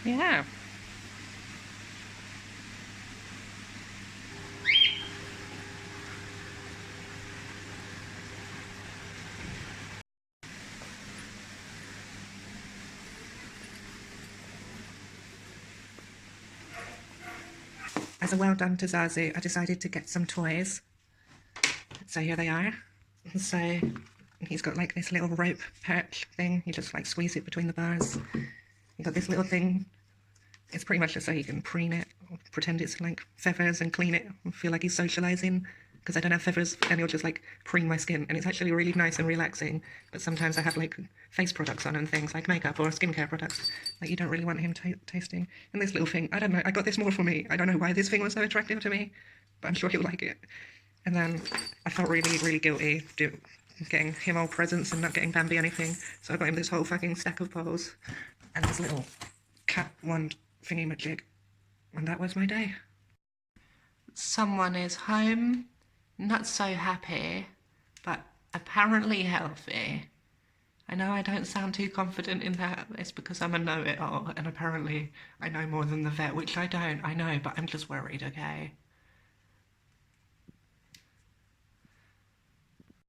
Yeah. As a well done to ZaZu, I decided to get some toys. So here they are. So he's got like this little rope perch thing. You just like squeeze it between the bars. You got this little thing. It's pretty much just so he can preen it, or pretend it's like feathers and clean it and feel like he's socialising. Because I don't have feathers and he'll just like preen my skin, and it's actually really nice and relaxing. But sometimes I have like face products on and things like makeup or skincare products that you don't really want him tasting. And this little thing, I don't know, I got this more for me. I don't know why this thing was so attractive to me, but I'm sure he'll like it. And then I felt really, really guilty getting him all presents and not getting Bambi anything. So I got him this whole fucking stack of balls and this little cat wand thingy majig. And that was my day. Someone is home, not so happy, but apparently healthy. I know I don't sound too confident in that. It's because I'm a know-it-all, and apparently I know more than the vet, which I don't, I know, but I'm just worried, okay?